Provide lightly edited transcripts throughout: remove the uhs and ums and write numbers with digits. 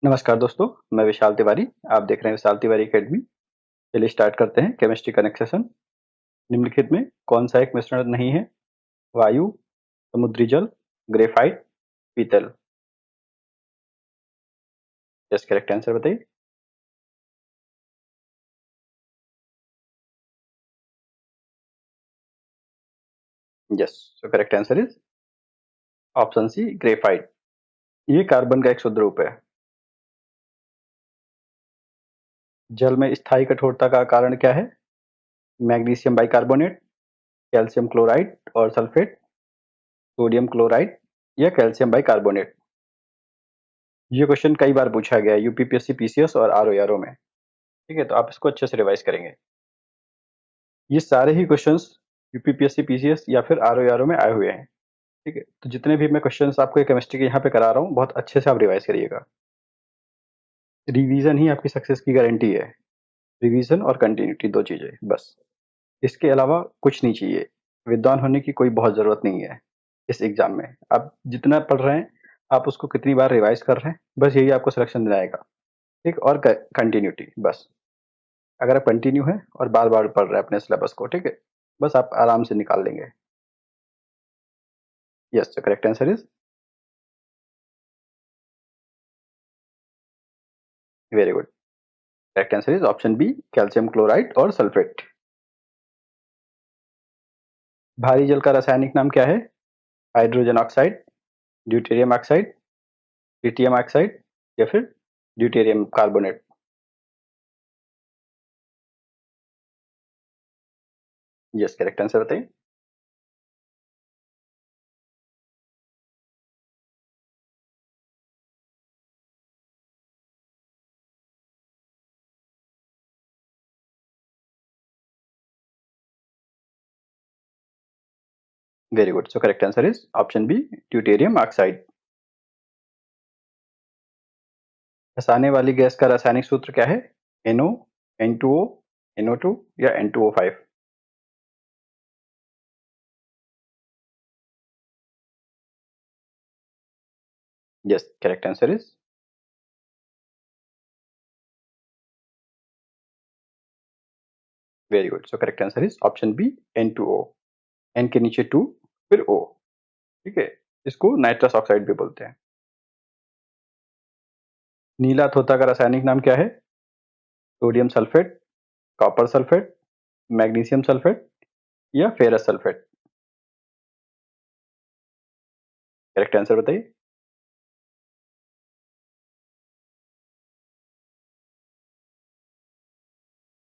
नमस्कार दोस्तों, मैं विशाल तिवारी। आप देख रहे हैं विशाल तिवारी अकेडमी। चलिए स्टार्ट करते हैं केमिस्ट्री का नेक्स्ट सेशन। निम्नलिखित में कौन सा एक मिश्रण नहीं है? वायु, समुद्री जल, ग्रेफाइट, पीतल। यस, करेक्ट आंसर बताइए। Yes, so correct answer is option C, graphite. ये कार्बन का एक शुद्ध रूप है। जल में स्थायी कठोरता का कारण क्या है? मैग्नीशियम बाइकार्बोनेट, कैल्शियम क्लोराइड और सल्फेट, सोडियम क्लोराइड या कैल्शियम बाइकार्बोनेट। ये क्वेश्चन कई बार पूछा गया है यूपीपीएससी, पीसीएस और आरओ में। ठीक है, तो आप इसको अच्छे से रिवाइज करेंगे। ये सारे ही क्वेश्चंस यूपीपीएससी, पीसीएस या फिर आरओ में आए हुए हैं। ठीक है, तो जितने भी मैं क्वेश्चंस आपको केमिस्ट्री के यहाँ पे करा रहा हूँ, बहुत अच्छे से आप रिवाइज करिएगा। रिवीजन ही आपकी सक्सेस की गारंटी है। रिवीजन और कंटिन्यूटी, दो चीजें बस। इसके अलावा कुछ नहीं चाहिए। विद्वान होने की कोई बहुत जरूरत नहीं है इस एग्जाम में। आप जितना पढ़ रहे हैं, आप उसको कितनी बार रिवाइज कर रहे हैं, बस यही आपको सिलेक्शन दिलाएगा। ठीक, और कंटिन्यूटी बस। अगर आप कंटिन्यू है और बार बार पढ़ रहे हैं अपने सिलेबस को, ठीक है, बस आप आराम से निकाल लेंगे। Yes, the correct answer is very good. Correct answer is option B, calcium chloride और सल्फेट। भारी जल का रासायनिक नाम क्या है? Hydrogen oxide, deuterium oxide, tritium oxide या फिर deuterium carbonate. Yes, correct answer बताइए। Very good, so correct answer is option B, deuterium oxide. फंसाने वाली गैस का रासायनिक सूत्र क्या है? NO, N2O, NO2 या N2O5। Yes, correct answer is very good, so correct answer is option B, N2O। N के नीचे 2 फिर O। ठीक है, इसको नाइट्रस ऑक्साइड भी बोलते हैं। नीला थोथा का रासायनिक नाम क्या है? Sodium sulphate, copper sulphate, magnesium sulphate या फेरस सल्फेट। करेक्ट आंसर बताइए।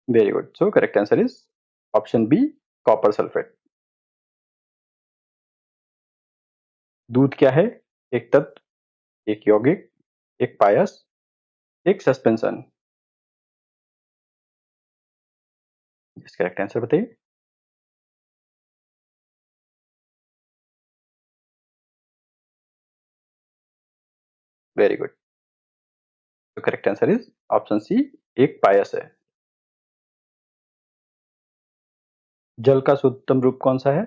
Very good, so correct answer is option B, copper sulphate. दूध क्या है? एक तत्व, एक यौगिक, एक पायस, एक सस्पेंशन। इसका करेक्ट आंसर बताइए। वेरी गुड, तो correct answer is option C, एक पायस है। जल का शुद्धतम रूप कौन सा है?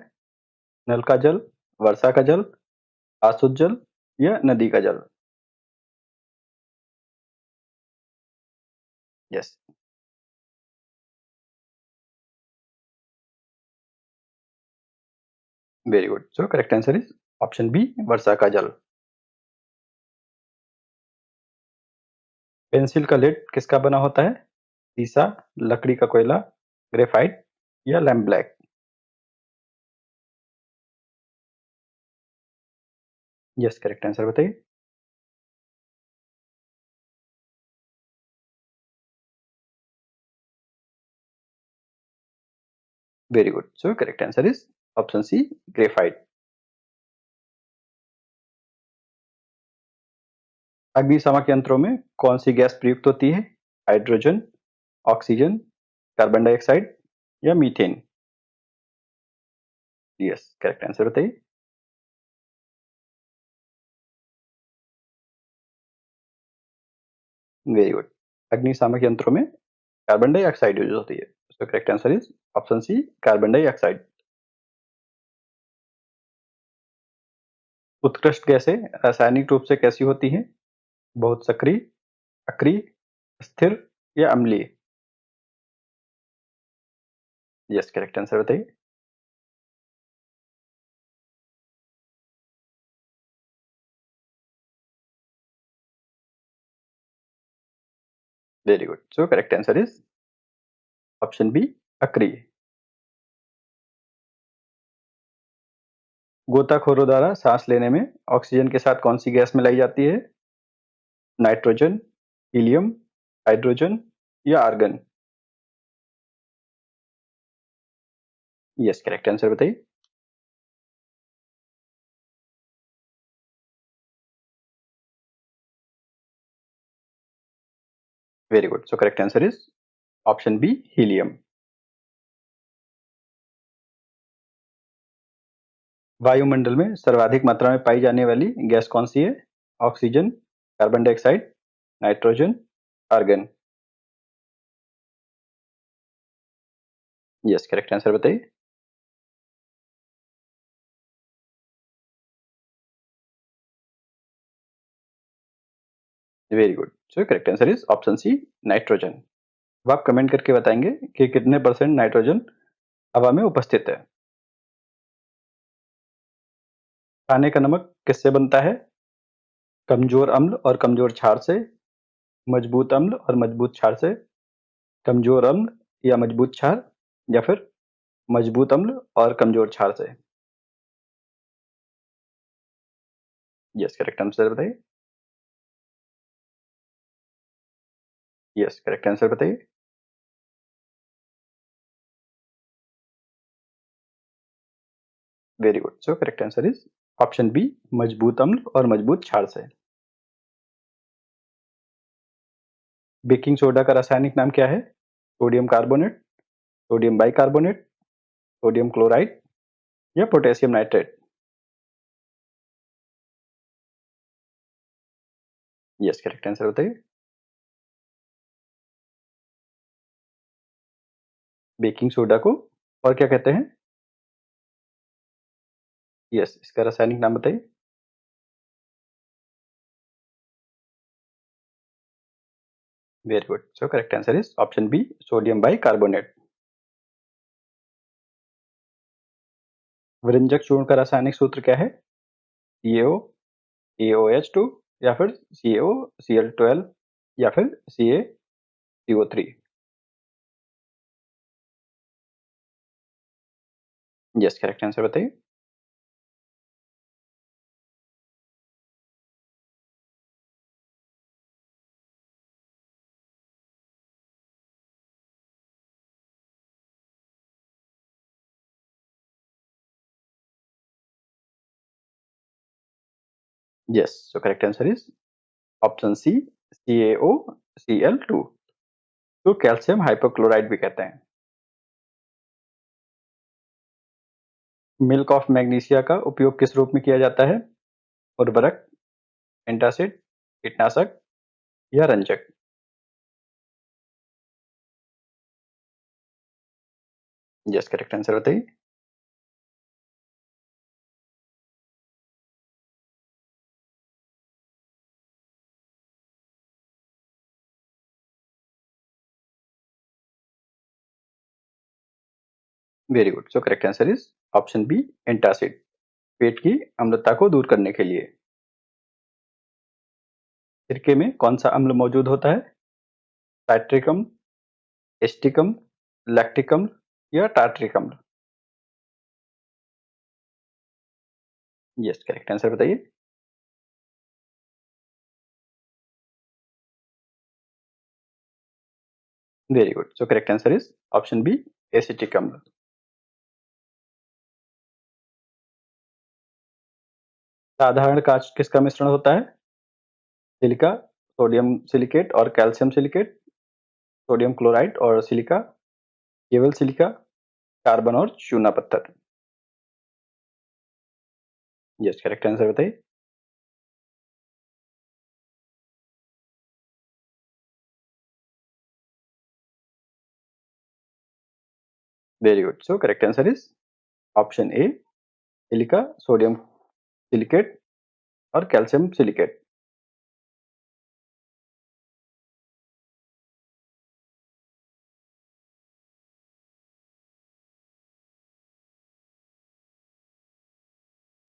नल का जल, वर्षा का जल, अशुद्ध जल या नदी का जल। Yes, very good, so correct answer is option B, वर्षा का जल। पेंसिल का लेड किसका बना होता है? शीशा, लकड़ी का कोयला, ग्रेफाइट या lamp black. Yes, correct answer बताइए। Very good, so correct answer is option C, graphite. अग्निशामक यंत्रों में कौन सी गैस प्रयुक्त होती है? हाइड्रोजन, ऑक्सीजन, कार्बन डाइऑक्साइड या मीथेन। यस, करेक्ट आंसर बताइए। Very good. अग्निशामक यंत्रों में कार्बन डाइऑक्साइड यूज होती है। इसका correct answer is option C, carbon dioxide. उत्कृष्ट गैसें रासायनिक रूप से कैसी होती हैं? बहुत सक्रिय, अक्रिय, स्थिर या अम्लीय? यस, करेक्ट आंसर बताइए। Very good. So correct answer is option B, अक्रिय। गोताखोरों द्वारा सांस लेने में ऑक्सीजन के साथ कौन सी गैस मिलाई जाती है? नाइट्रोजन, हीलियम, हाइड्रोजन या आर्गन? यस, करेक्ट आंसर बताइए। Very good. So correct answer is option B, helium. वायुमंडल में सर्वाधिक मात्रा में पाई जाने वाली गैस कौन सी है? Oxygen, carbon dioxide, nitrogen, argon? Yes, correct answer बताइए। Very good. So correct answer is option C, nitrogen. अब आप कमेंट करके बताएंगे कि कितने परसेंट नाइट्रोजन हवा में उपस्थित है। खाने का नमक किससे बनता है? कमजोर अम्ल और कमजोर क्षार से, मजबूत अम्ल और मजबूत क्षार से, कमजोर अम्ल या मजबूत क्षार, या फिर मजबूत अम्ल और कमजोर क्षार से? यस, करेक्ट आंसर बताइए। यस, करेक्ट आंसर बताइए। Very good. So correct answer is option B, मजबूत अम्ल और मजबूत क्षार से। बेकिंग सोडा का रासायनिक नाम क्या है? Sodium carbonate, sodium bicarbonate, sodium chloride या potassium nitrate? Yes, correct answer बताइए। बेकिंग सोडा को और क्या कहते हैं? यस, इसका रासायनिक नाम बताइए। Very good. So correct answer is option B, sodium bicarbonate. विरंजक चूर्ण का रासायनिक सूत्र क्या है? CaO, CaOH2 या फिर CaOCl12 या फिर CaCO3? यस, करेक्ट आंसर बताइए। Yes, so correct answer is option C, CaOCl2, तो कैल्शियम हाइपोक्लोराइड भी कहते हैं। मिल्क ऑफ मैग्नीशिया का उपयोग किस रूप में किया जाता है? उर्वरक, एंटासिड, कीटनाशक या रंजक? यस, करेक्ट आंसर बताइए। Very good. So correct answer is option B, antacid, पेट की अम्लता को दूर करने के लिए। सिरके में कौन सा अम्ल मौजूद होता है? साइट्रिक अम्ल, एस्टिक अम्ल, लैक्टिक अम्ल या टार्ट्रिक अम्ल? यस, करेक्ट आंसर बताइए। Very good. So correct answer is option B, acetic अम्ल। साधारण कांच किसका मिश्रण होता है? सिलिका, सोडियम सिलिकेट और कैल्शियम सिलिकेट, सोडियम क्लोराइड और सिलिका, केवल सिलिका, कार्बन और चूना पत्थर? यस, करेक्ट आंसर बताइए। Very good. So correct answer is option A, silica, sodium silicate और calcium silicate.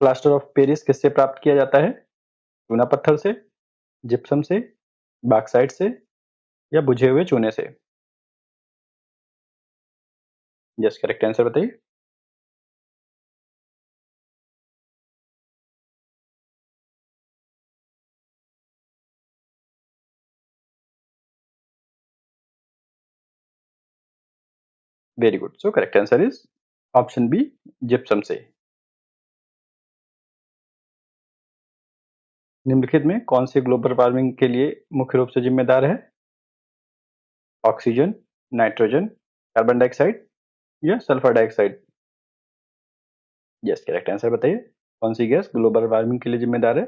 Plaster of Paris किससे प्राप्त किया जाता है? चूना पत्थर से, जिप्सम से, बॉक्साइट से या बुझे हुए चूने से? यस, करेक्ट आंसर बताइए। Very good. So correct answer is option B, gypsum से। निम्नलिखित में कौन से ग्लोबल वार्मिंग के लिए मुख्य रूप से जिम्मेदार है? ऑक्सीजन, नाइट्रोजन, कार्बन डाइऑक्साइड या sulphur dioxide? Yes, correct answer बताइए। कौन सी गैस ग्लोबल वार्मिंग के लिए जिम्मेदार है?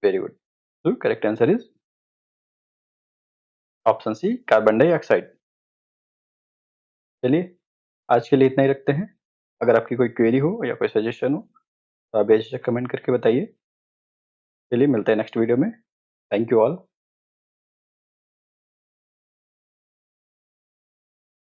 Very good. तो correct answer is option C, carbon dioxide. चलिए, आज के लिए इतना ही रखते हैं। अगर आपकी कोई क्वेरी हो या कोई सजेशन हो तो आप बेझिझक कमेंट करके बताइए। चलिए, मिलते हैं नेक्स्ट वीडियो में। Thank you all.